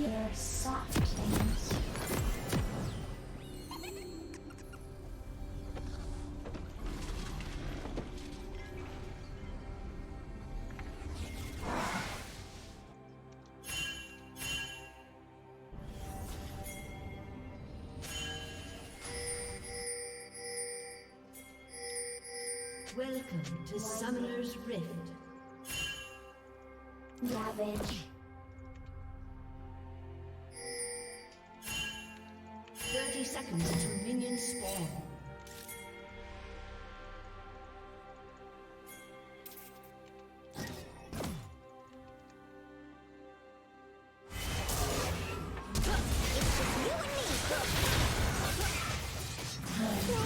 Fear soft things. Welcome to Summoner's Rift. Ravage. 30 seconds until minions spawn.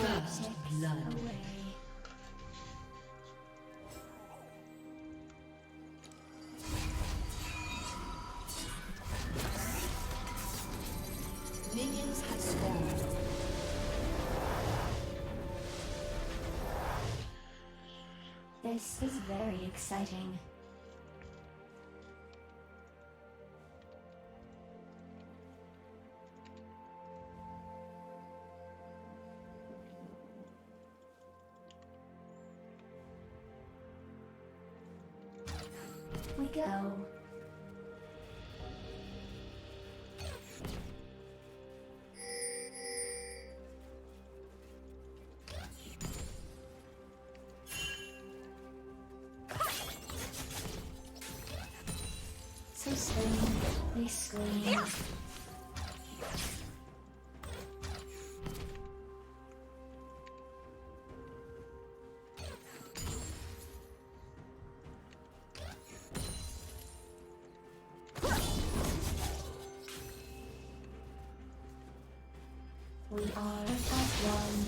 First blood. Minions have spawned. This is very exciting. We go. So scream, they scream. We are as one.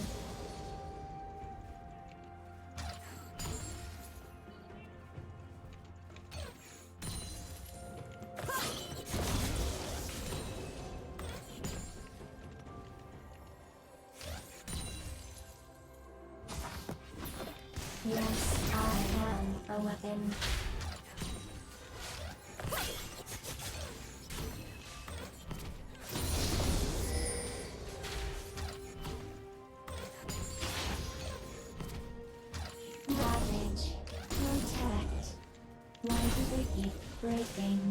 Yes, I am a weapon. Ravage. Protect. Why do they keep breaking?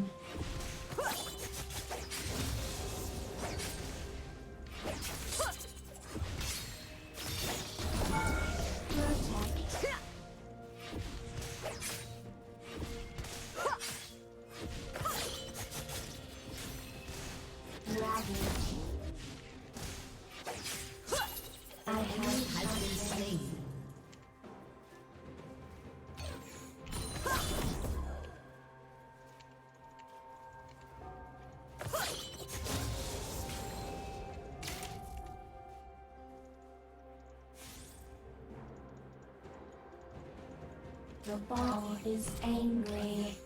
The ball is angry.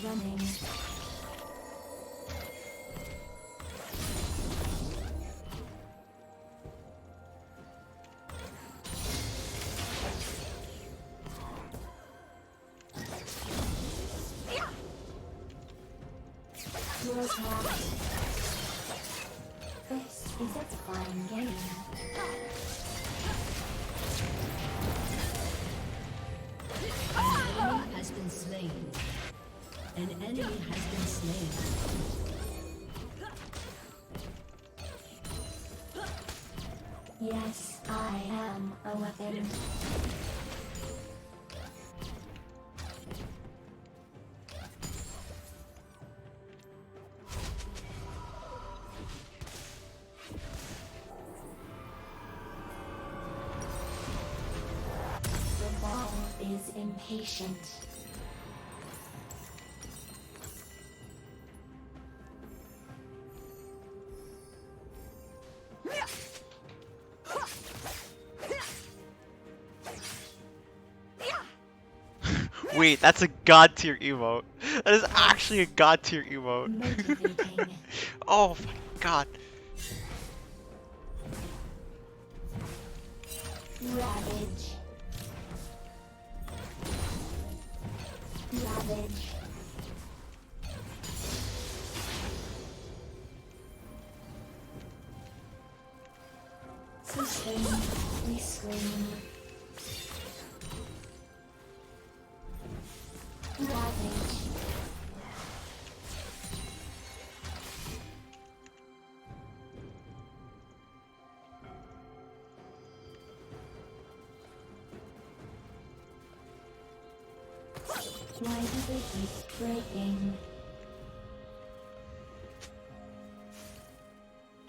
Running. This is a fine game. An enemy has been slain. An enemy has been slain. Yes, I am a weapon. The ball is impatient. Wait, that's a god tier emote. That is actually a god tier emote. Motivating. Oh my god. Ravage. Ravage. Sustain. We scream. Ravage. Why do they keep breaking?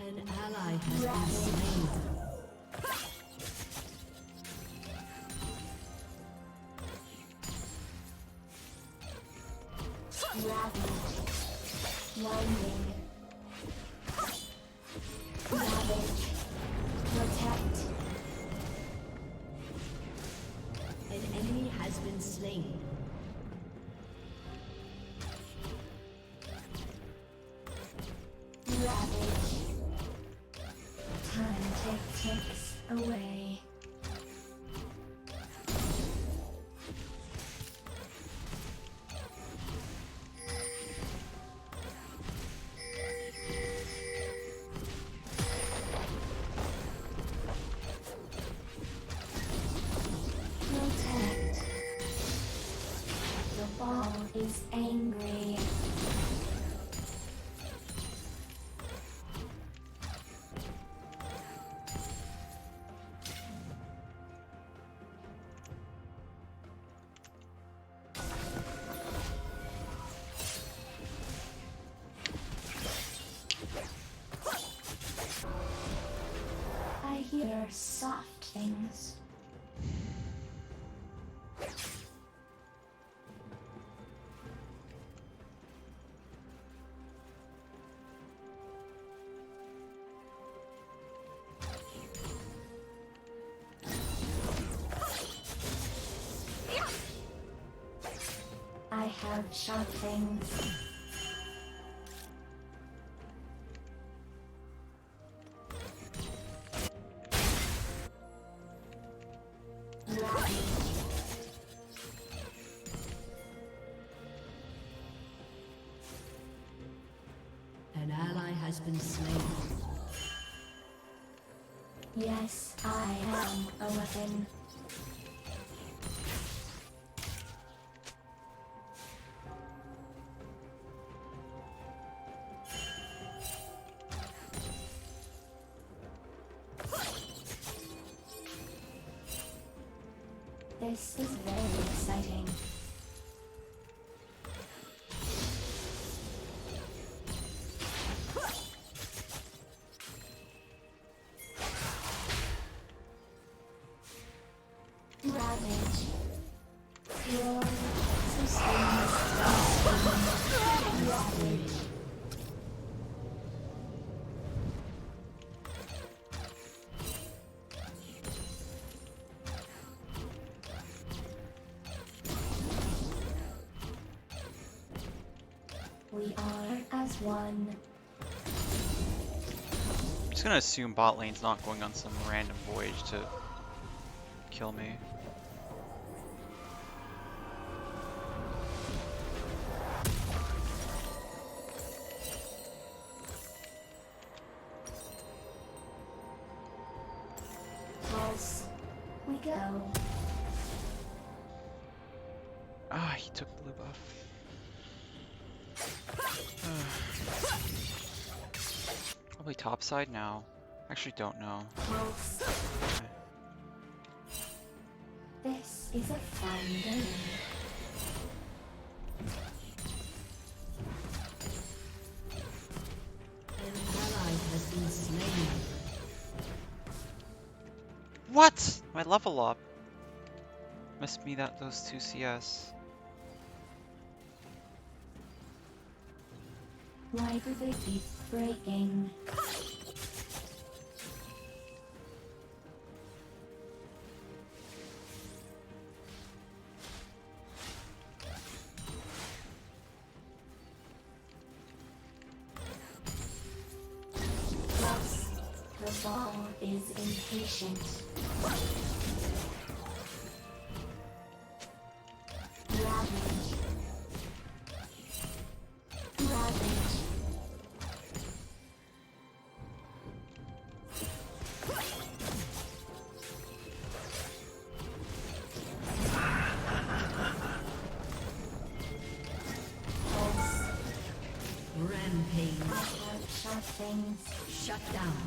An ally has been slain. Ravage. Winding. Ravage. Protect. An enemy has been slain. Ravage. Time ticks away. Protect. The ball is angry. I hear soft things. I have sharp things. An ally has been slain. Yes, I am a weapon. This is very exciting. Ravage. Roar. Sustain. Ravage. We are as one. I'm just gonna assume bot lane's not going on some random voyage to kill me. Pulse. We go. Ah, he took blue buff. Probably top side now. Actually don't know. Pulse. This is a fun game. An ally has been slain. What? My level up. Must be that those 2 CS. Why do they keep breaking? is impatient. Ravage. Ravage. Pulse. Rampage. I have sharp things. Shut down.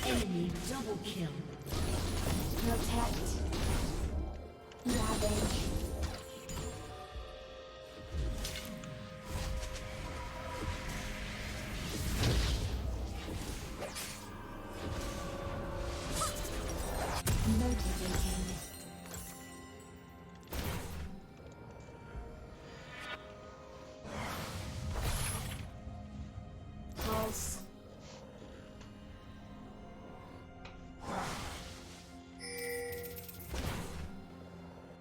Enemy double kill. Protect. Ravage. Motivating. Pulse.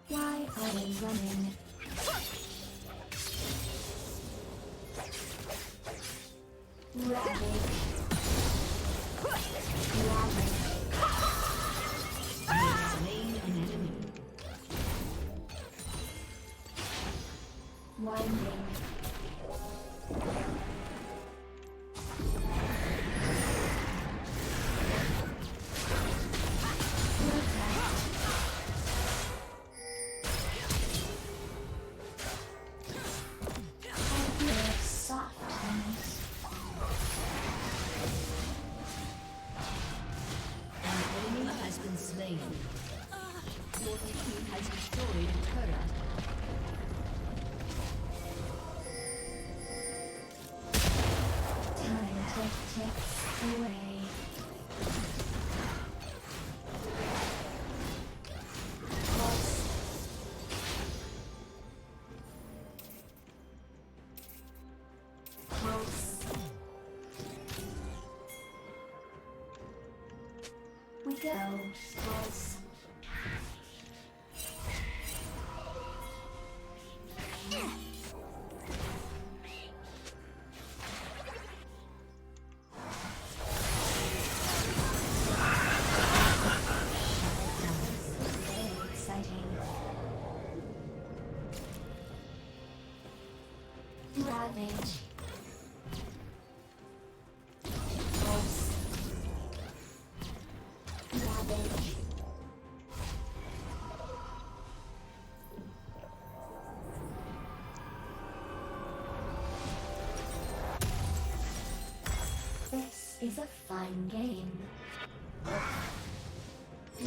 Why are they running? Ravage. Ravage. Slain an enemy. Winding. An enemy has been slain. Your team has destroyed a turret. Time ticks away. Pulse. Pulse. We go. Pulse. Very exciting. Ravage. Pulse. Ravage. This is a fun game.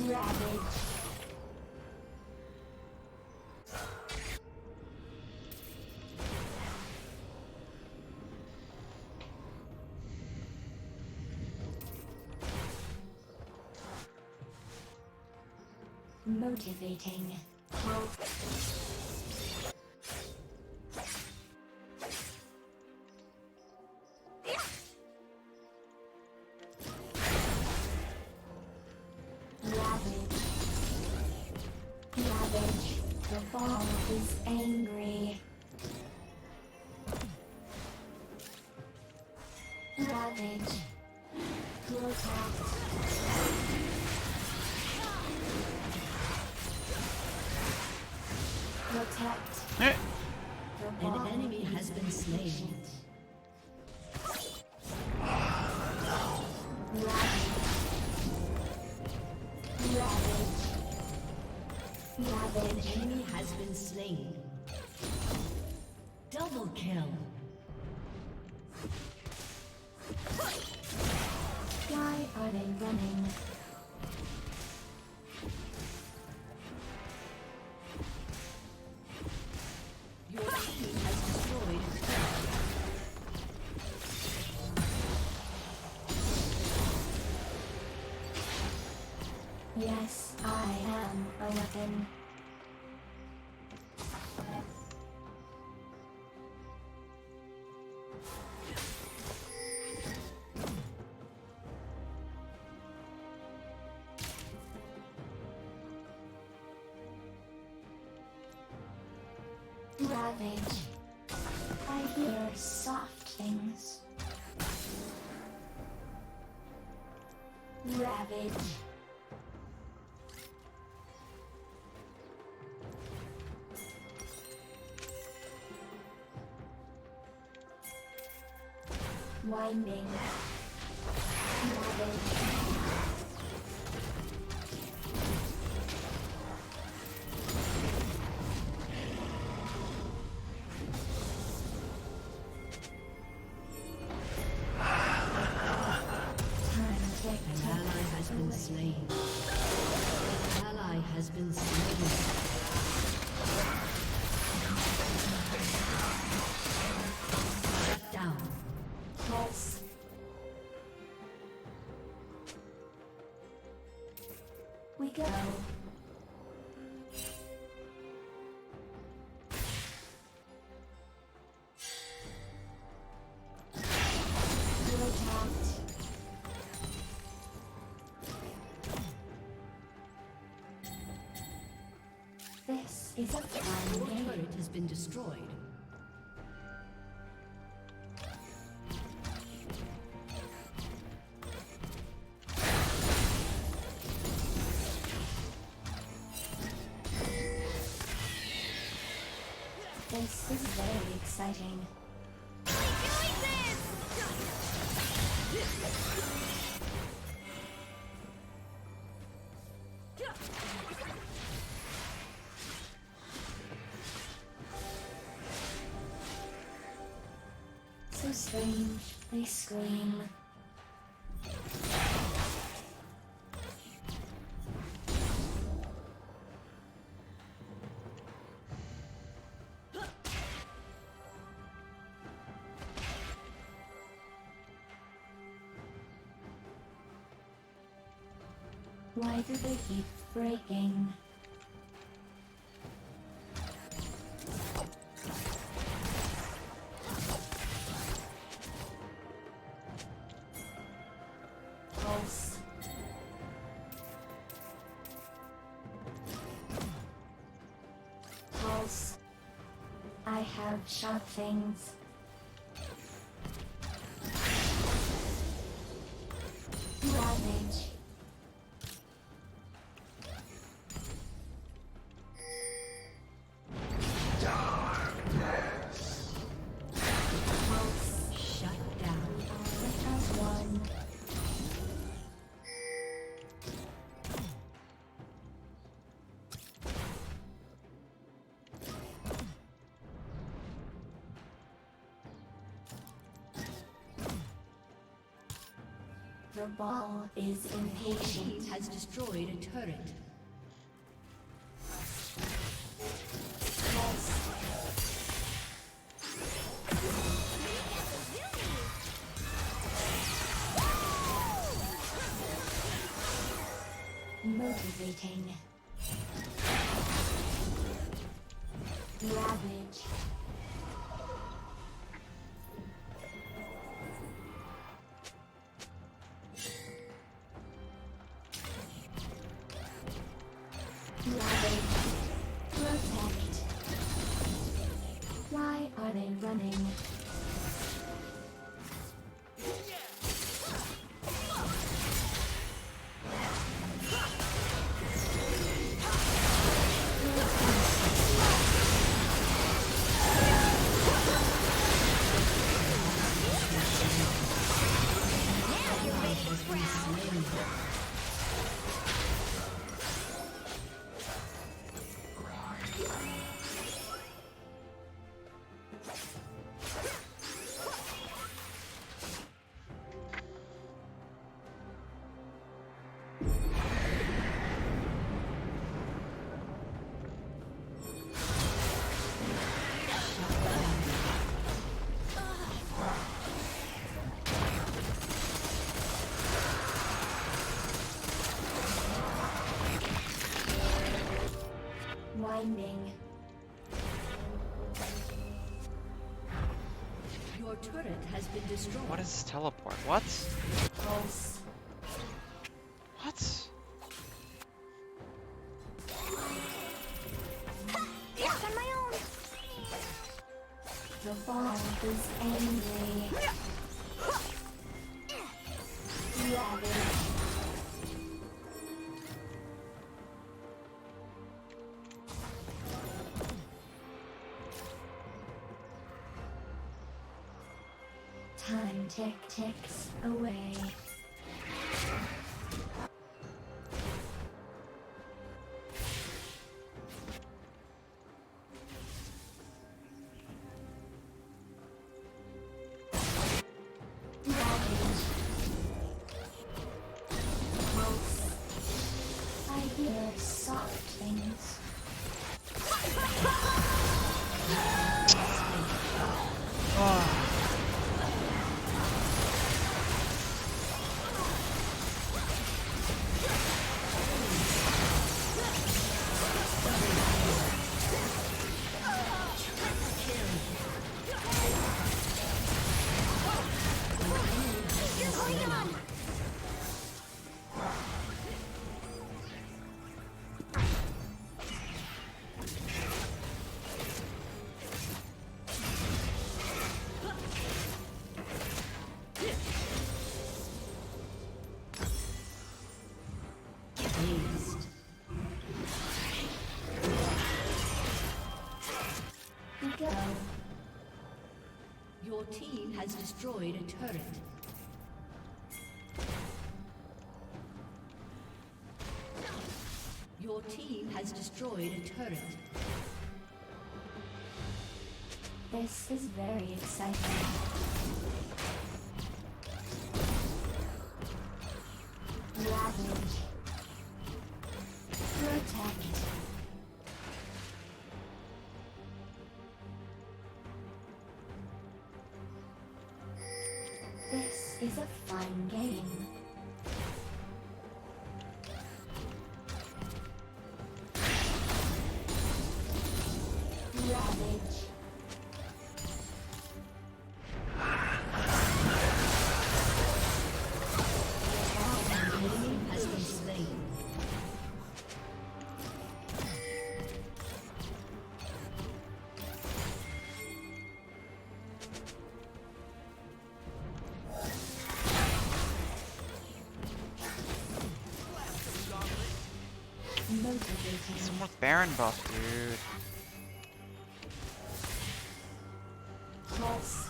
Ravage. Motivating. Ravage. Ravage. The ball is angry. Ravage. Protect. Protect. Eh. The An ball enemy has been slain. Ravage. Ravage. An Ravage. enemy has been slain. Double kill. Why are they running? Your team has destroyed a turret. Yes, I am a weapon. Ravage. I hear soft things. Ravage. Winding. Ravage. Slain. An ally has been slain. Shut down. Pulse. We go. You're attacked. This is a fun Your game. turret has been destroyed. This is very exciting. So strange, they scream. Why do they keep breaking? Pulse. Pulse. I have sharp things. Ravage. Pulse. Shut down. Let us one. The ball is impatient. Team has destroyed a turret. Pulse. Motivating. Ravage. Ravage. Protect. Why are they running? Winding. Your turret has been destroyed. What is teleport? What? Pulse. What? Yes, on my own. The ball is angry. Ravage. Time ticks away. I hear soft things. Go. Your team has destroyed a turret. Your team has destroyed a turret. This is very exciting. Ravage. Protect. This is a fun game. Ravage. Has been slain. Motivating. Some more Baron buff, dude. Pulse.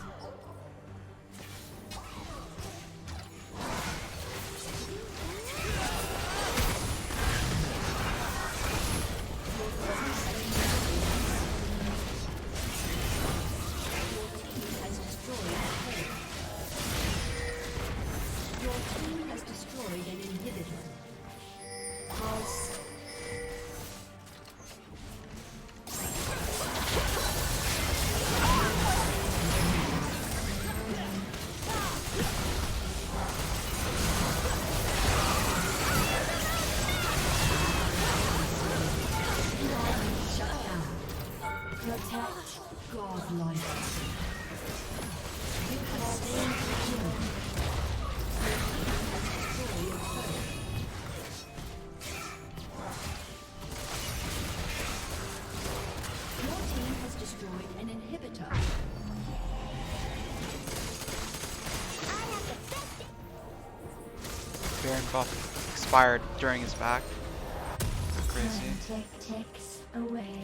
Pulse. Protect. Godlike. You have slain the enemy. Your team has destroyed an inhibitor. Baron buff expired during his back. Crazy. Time ticks away.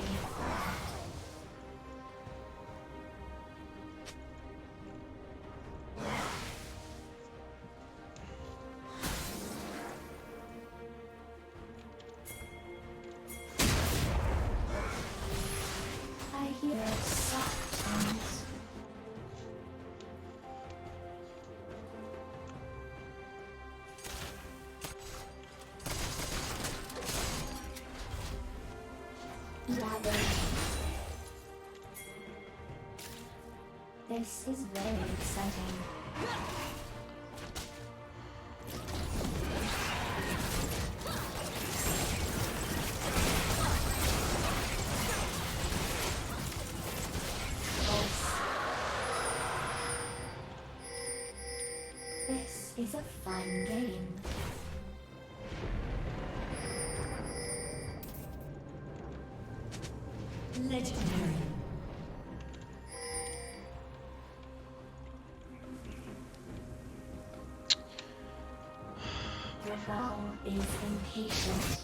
I hear soft tones. Ravage. This is very exciting. This is a fun game. Legendary. Raval is impatient.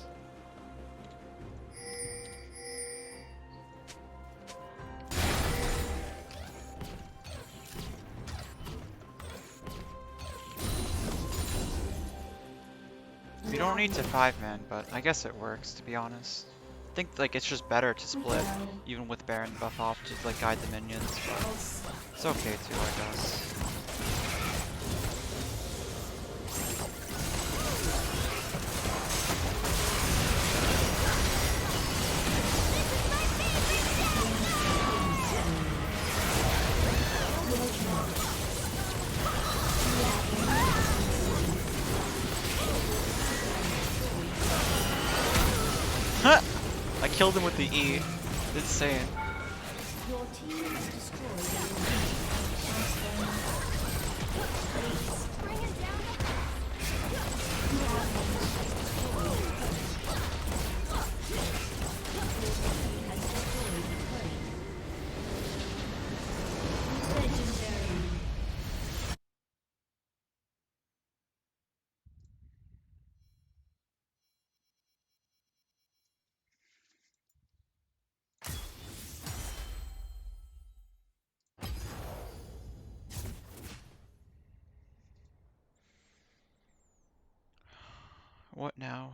We don't need to 5-man, but I guess it works, to be honest. I think like it's just better to split, even with Baron buff off, to like guide the minions, but it's okay too, I guess. I killed him with the E. Insane. Your team has destroyed What now?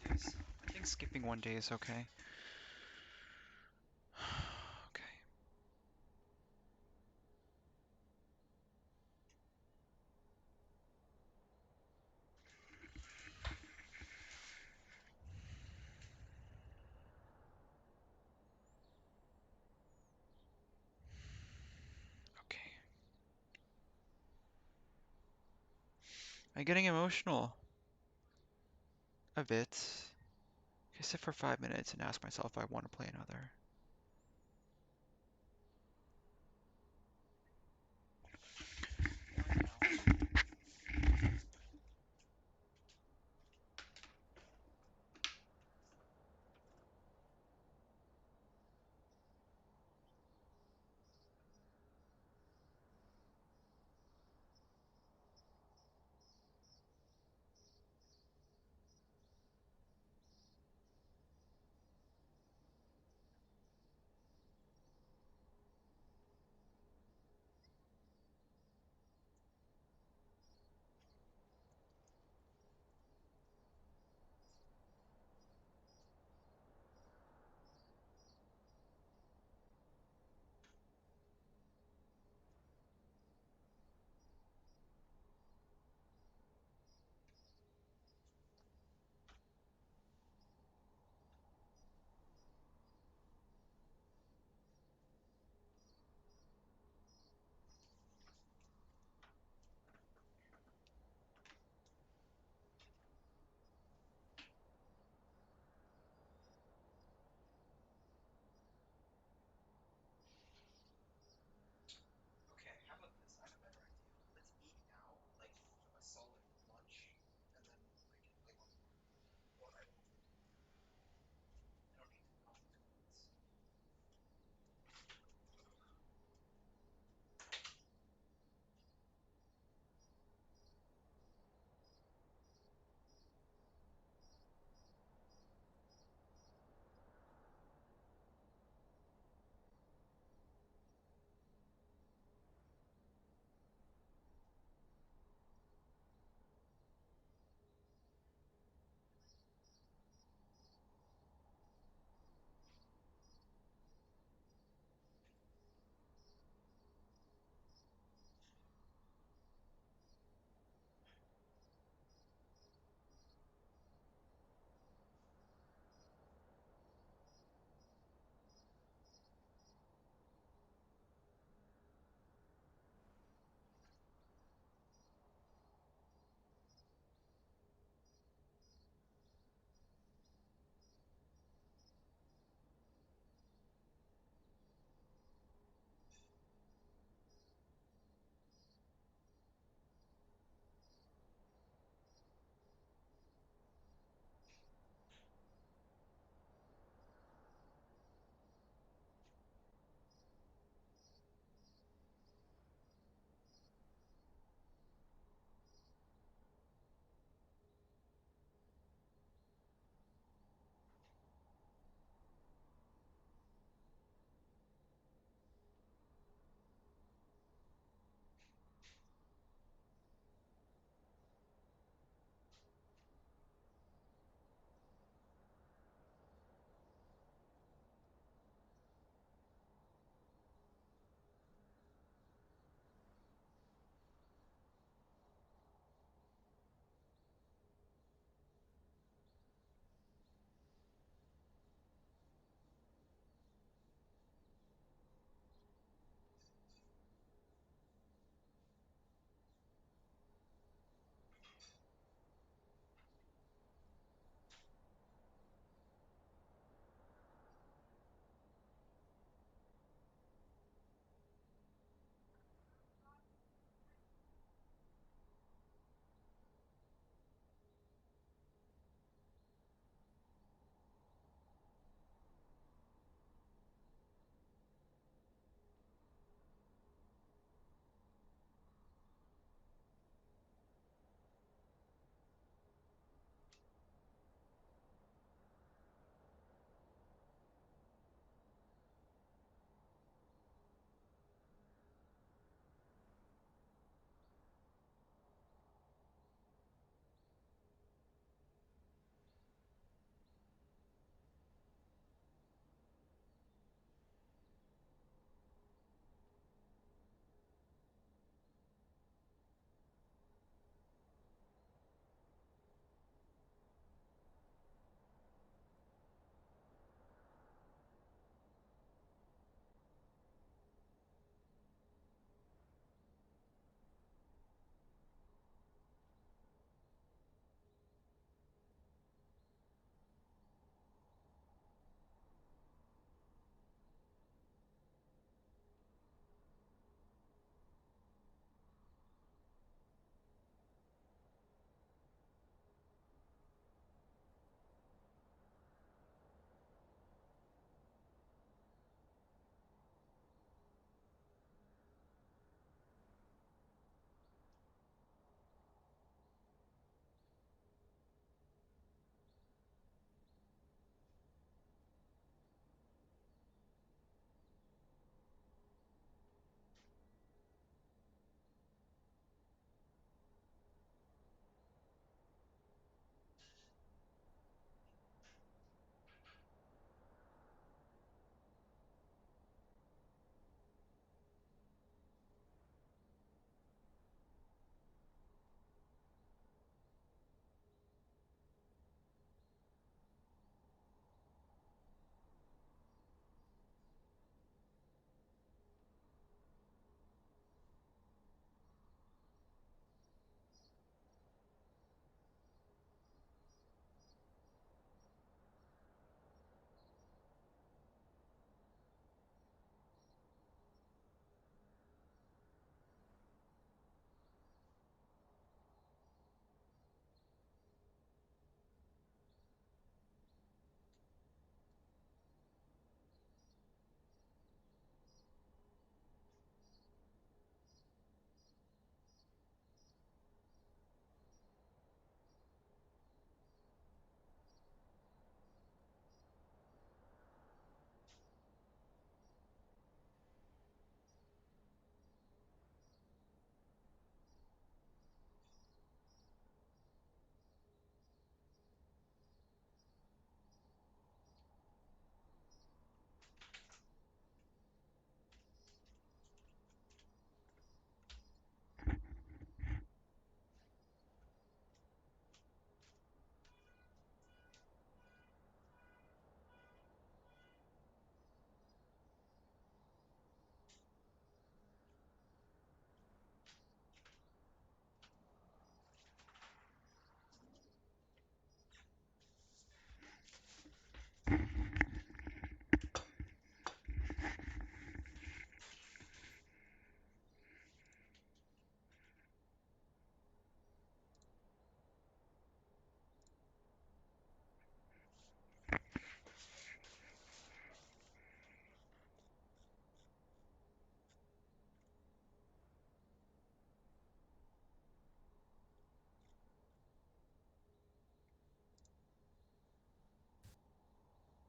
I think skipping 1 day is okay. Okay. Okay. I'm getting emotional. A bit. Okay, sit for 5 minutes and ask myself if I want to play another.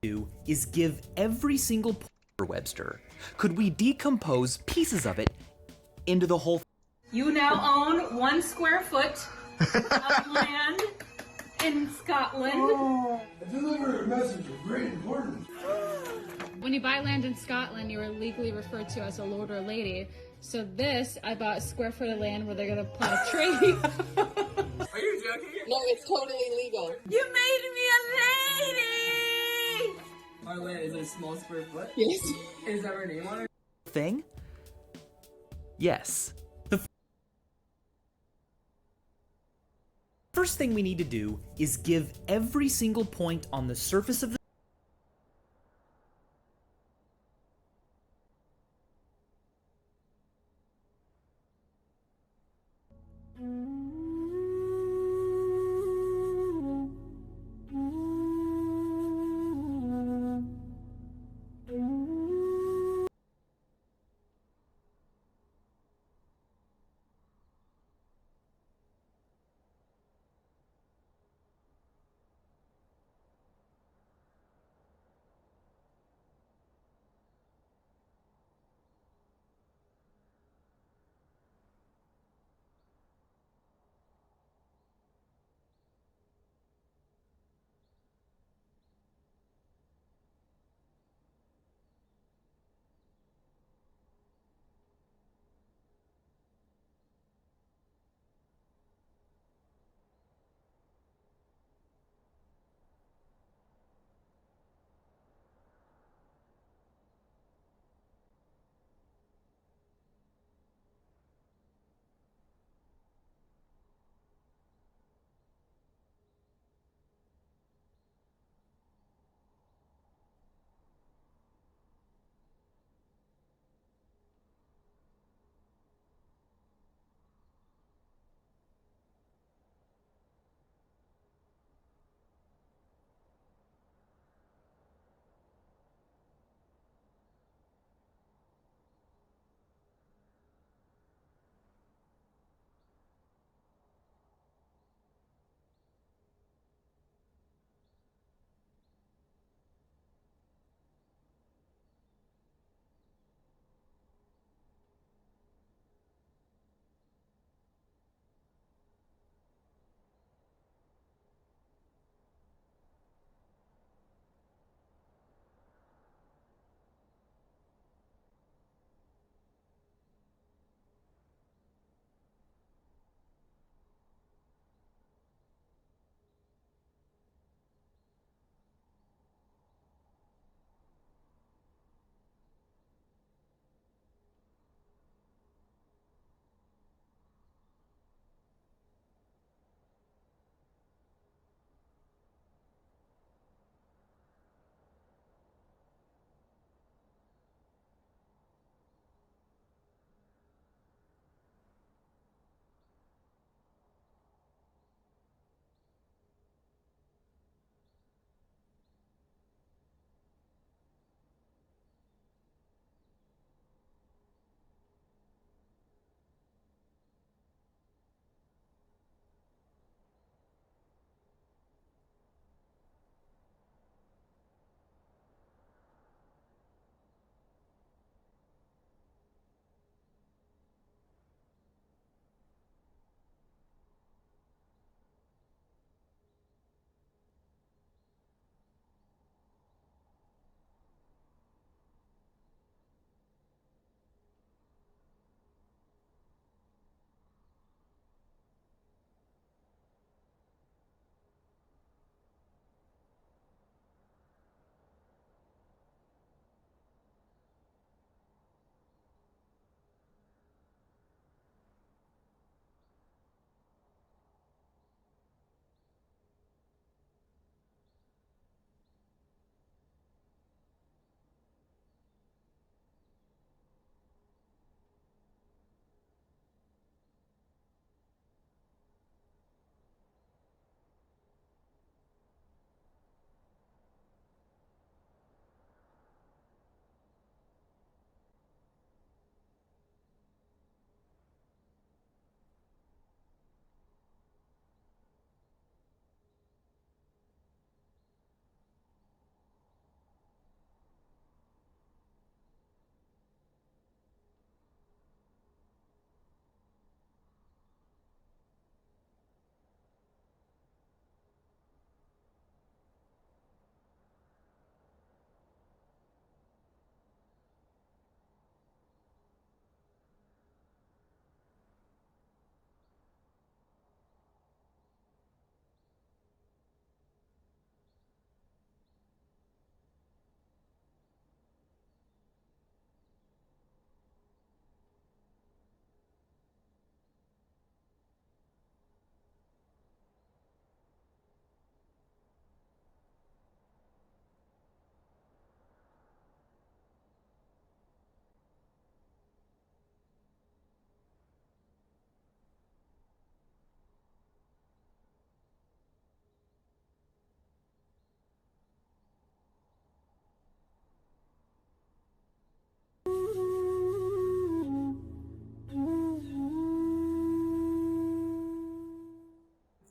do is give every single Webster. Could we decompose pieces of it into the whole? You now own 1 square foot of land in Scotland. I delivered a message of great importance. When you buy land in Scotland, you are legally referred to as a lord or lady. So this, I bought a square foot of land where they're gonna plant a tree. Are you joking? No, it's totally legal. You made me a lady! Our land is a small square foot? Yes. Is that our name on it? Thing? Yes. The first thing we need to do is give every single point on the surface of the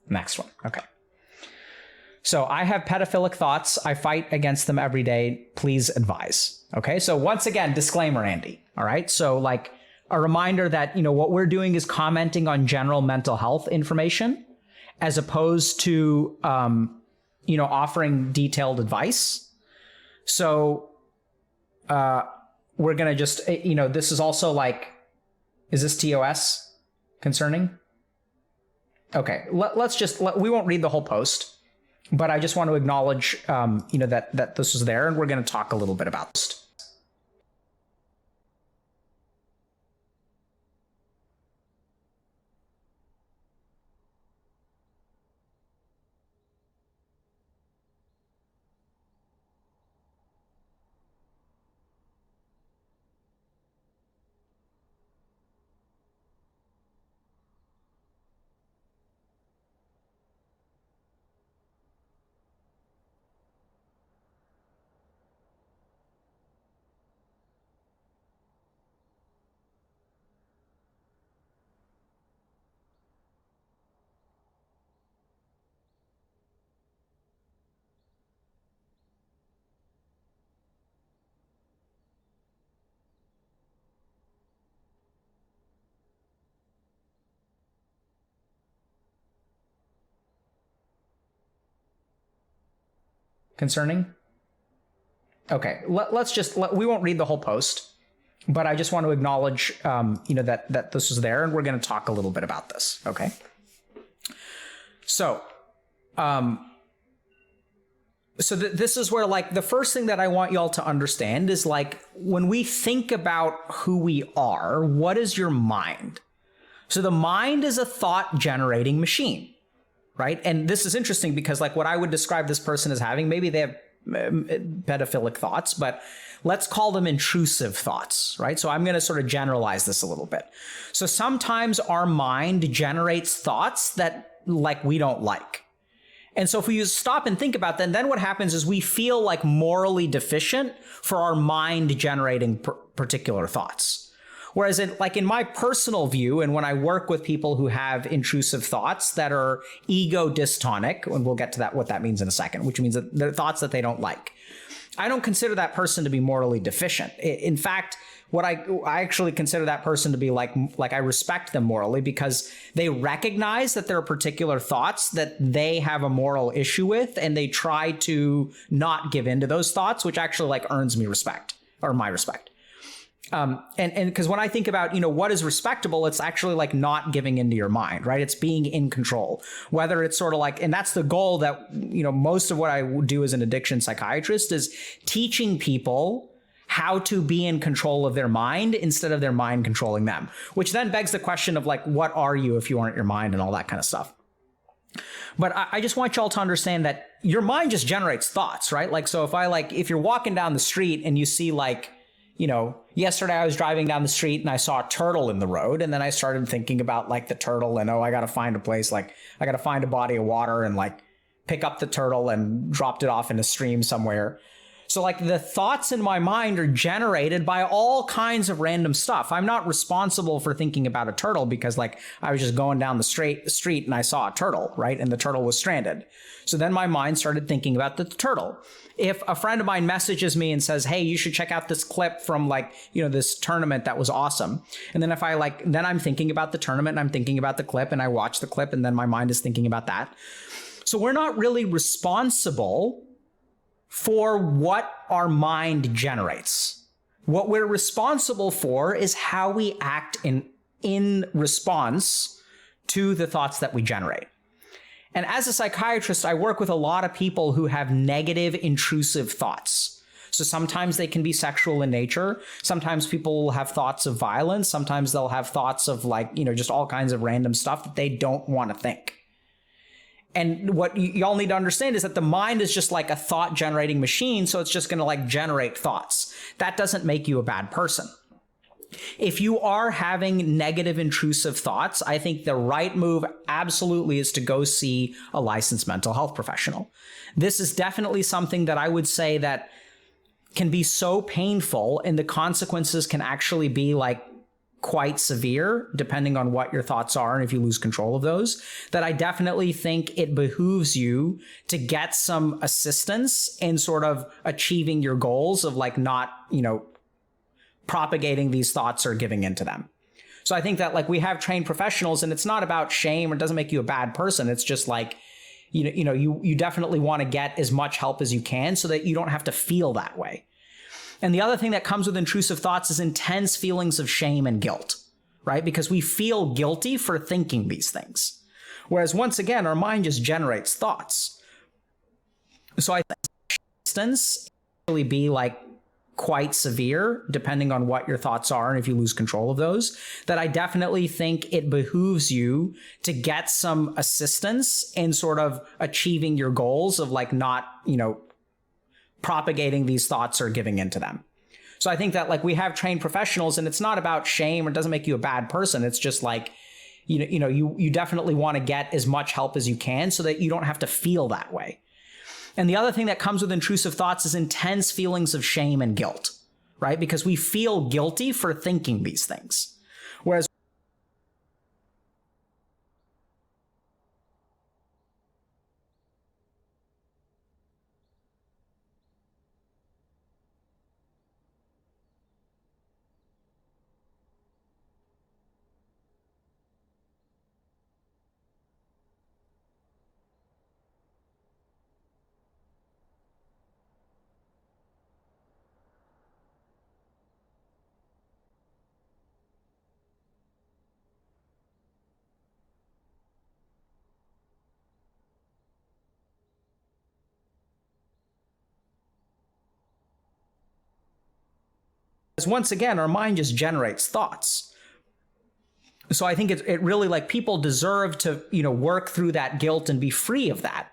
Next one. Okay. So I have pedophilic thoughts. I fight against them every day. Please advise. Okay. So once again, disclaimer, Andy. All right. So like a reminder that, what we're doing is commenting on general mental health information as opposed to, offering detailed advice. So, we're going to just, this is also like, is this TOS concerning? Okay. We won't read the whole post. But I just want to acknowledge, that this was there, and we're going to talk a little bit about this. Concerning? Okay, we won't read the whole post, but I just want to acknowledge, that this was there, and we're going to talk a little bit about this. Okay. So, this is where like the first thing that I want y'all to understand is like when we think about who we are, what is your mind? So the mind is a thought generating machine. Right. And this is interesting because like what I would describe this person as having, maybe they have pedophilic thoughts, but let's call them intrusive thoughts. Right. So I'm going to sort of generalize this a little bit. So sometimes our mind generates thoughts that like we don't like. And so if we stop and think about that, then what happens is we feel like morally deficient for our mind generating particular thoughts. Whereas in my personal view, and when I work with people who have intrusive thoughts that are ego dystonic, and we'll get to that, what that means in a second, which means that they're thoughts that they don't like, I don't consider that person to be morally deficient. In fact, what I actually consider that person to be like I respect them morally because they recognize that there are particular thoughts that they have a moral issue with, and they try to not give in to those thoughts, which actually like earns me respect, or my respect. And because when I think about, what is respectable, it's actually like not giving into your mind, right? It's being in control, whether it's sort of like, and that's the goal that, most of what I do as an addiction psychiatrist is teaching people how to be in control of their mind instead of their mind controlling them, which then begs the question of like, what are you if you aren't your mind and all that kind of stuff. But I just want y'all to understand that your mind just generates thoughts, right? Like, so if you're walking down the street and you see like, yesterday I was driving down the street and I saw a turtle in the road. And then I started thinking about like the turtle and, I got to find a place, like I got to find a body of water and like pick up the turtle and dropped it off in a stream somewhere. So like the thoughts in my mind are generated by all kinds of random stuff. I'm not responsible for thinking about a turtle because like I was just going down the street and I saw a turtle, right? And the turtle was stranded. So then my mind started thinking about the turtle. If a friend of mine messages me and says, hey, you should check out this clip from like, this tournament that was awesome. And then then I'm thinking about the tournament and I'm thinking about the clip and I watch the clip and then my mind is thinking about that. So we're not really responsible for what our mind generates. What we're responsible for is how we act in response to the thoughts that we generate. And as a psychiatrist, I work with a lot of people who have negative, intrusive thoughts. So sometimes they can be sexual in nature. Sometimes people will have thoughts of violence. Sometimes they'll have thoughts of like, just all kinds of random stuff that they don't want to think. And what y'all need to understand is that the mind is just like a thought generating machine. So it's just going to like generate thoughts. That doesn't make you a bad person. If you are having negative, intrusive thoughts, I think the right move absolutely is to go see a licensed mental health professional. This is definitely something that I would say that can be so painful, and the consequences can actually be like quite severe, depending on what your thoughts are and if you lose control of those, that I definitely think it behooves you to get some assistance in sort of achieving your goals of like not, propagating these thoughts or giving into them. So I think that like we have trained professionals, and it's not about shame, or it doesn't make you a bad person. It's just like, you definitely want to get as much help as you can so that you don't have to feel that way. And the other thing that comes with intrusive thoughts is intense feelings of shame and guilt, right? Because we feel guilty for thinking these things. Whereas once again, our mind just generates thoughts. So I think instance really be like quite severe, depending on what your thoughts are and if you lose control of those, that I definitely think it behooves you to get some assistance in sort of achieving your goals of like not, propagating these thoughts or giving into them. So I think that like we have trained professionals, and it's not about shame, or it doesn't make you a bad person. It's just like, you definitely want to get as much help as you can so that you don't have to feel that way. And the other thing that comes with intrusive thoughts is intense feelings of shame and guilt, right? Because we feel guilty for thinking these things. Whereas once again, our mind just generates thoughts. So I think it really like people deserve to, work through that guilt and be free of that.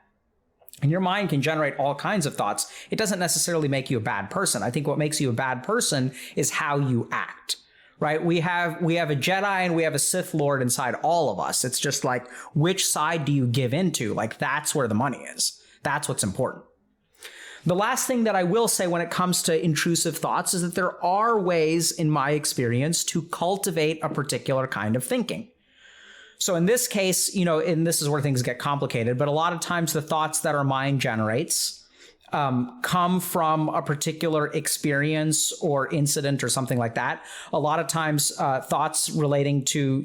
And your mind can generate all kinds of thoughts. It doesn't necessarily make you a bad person. I think what makes you a bad person is how you act, right? We have a Jedi and we have a Sith Lord inside all of us. It's just like, which side do you give into? Like, that's where the money is. That's what's important. The last thing that I will say when it comes to intrusive thoughts is that there are ways, in my experience, to cultivate a particular kind of thinking. So in this case, and this is where things get complicated, but a lot of times the thoughts that our mind generates come from a particular experience or incident or something like that. A lot of times thoughts relating to,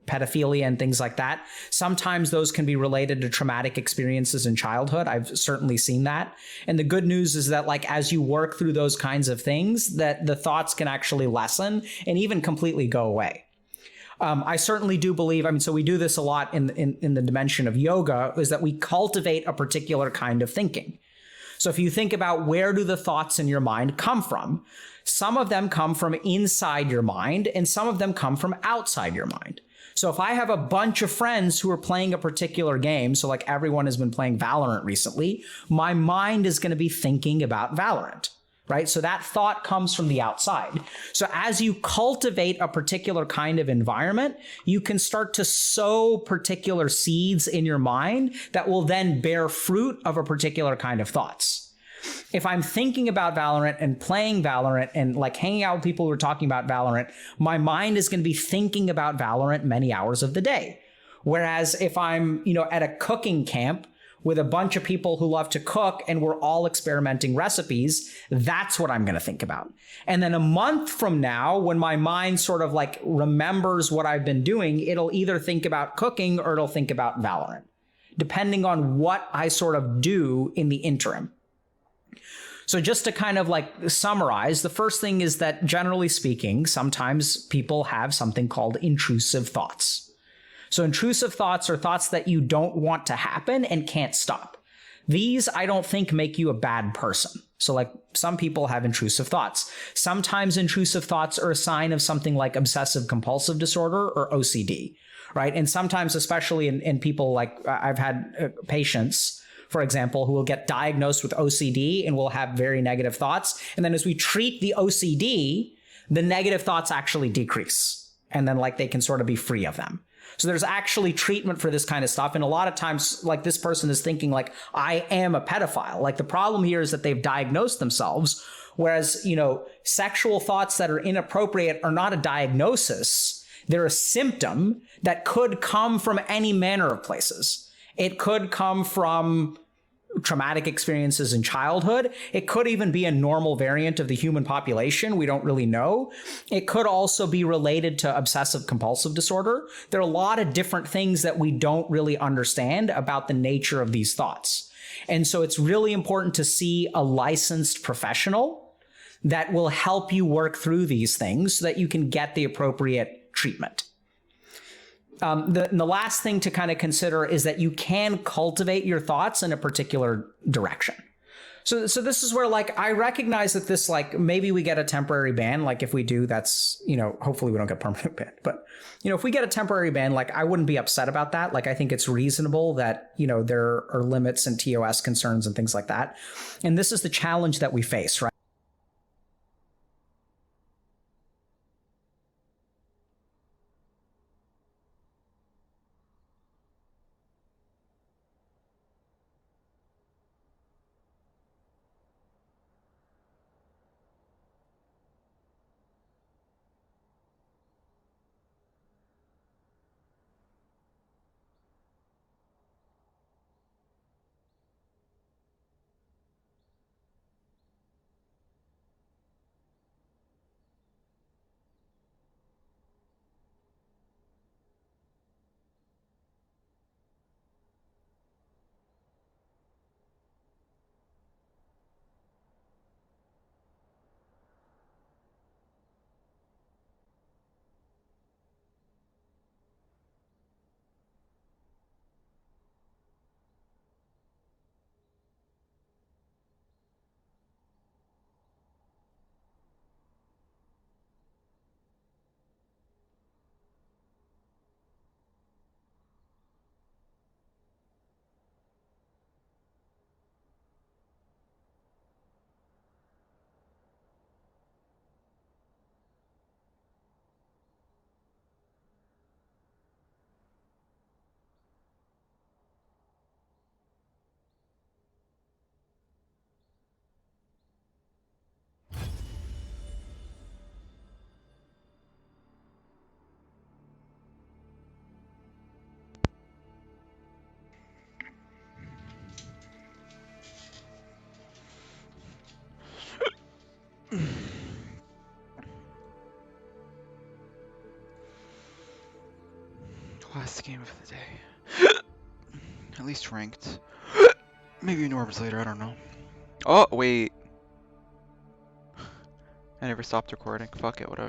pedophilia and things like that. Sometimes those can be related to traumatic experiences in childhood. I've certainly seen that. And the good news is that like as you work through those kinds of things, that the thoughts can actually lessen and even completely go away. I certainly do believe, so we do this a lot in the dimension of yoga, is that we cultivate a particular kind of thinking. So if you think about where do the thoughts in your mind come from, some of them come from inside your mind and some of them come from outside your mind. So if I have a bunch of friends who are playing a particular game, so like everyone has been playing Valorant recently, my mind is going to be thinking about Valorant, right? So that thought comes from the outside. So as you cultivate a particular kind of environment, you can start to sow particular seeds in your mind that will then bear fruit of a particular kind of thoughts. If I'm thinking about Valorant and playing Valorant and like hanging out with people who are talking about Valorant, my mind is going to be thinking about Valorant many hours of the day. Whereas if I'm, at a cooking camp with a bunch of people who love to cook and we're all experimenting recipes, that's what I'm going to think about. And then a month from now, when my mind sort of like remembers what I've been doing, it'll either think about cooking or it'll think about Valorant, depending on what I sort of do in the interim. So just to kind of like summarize, the first thing is that generally speaking, sometimes people have something called intrusive thoughts. So intrusive thoughts are thoughts that you don't want to happen and can't stop. These, I don't think, make you a bad person. So like some people have intrusive thoughts. Sometimes intrusive thoughts are a sign of something like obsessive compulsive disorder or OCD, right? And sometimes, especially in people like I've had patients, for example, who will get diagnosed with OCD and will have very negative thoughts. And then as we treat the OCD, the negative thoughts actually decrease. And then like they can sort of be free of them. So there's actually treatment for this kind of stuff. And a lot of times, like this person is thinking like, I am a pedophile. Like the problem here is that they've diagnosed themselves Whereas, sexual thoughts that are inappropriate are not a diagnosis. They're a symptom that could come from any manner of places. It could come from traumatic experiences in childhood. It could even be a normal variant of the human population. We don't really know. It could also be related to obsessive compulsive disorder. There are a lot of different things that we don't really understand about the nature of these thoughts. And so it's really important to see a licensed professional that will help you work through these things so that you can get the appropriate treatment. The last thing to kind of consider is that you can cultivate your thoughts in a particular direction. So this is where, like, I recognize that this, like, maybe we get a temporary ban. Like, if we do, that's, hopefully we don't get permanent ban. But, if we get a temporary ban, like, I wouldn't be upset about that. Like, I think it's reasonable that, there are limits and TOS concerns and things like that. And this is the challenge that we face, right? Last game of the day. At least ranked. Maybe Norb's later, I don't know. Oh, wait. I never stopped recording. Fuck it, whatever.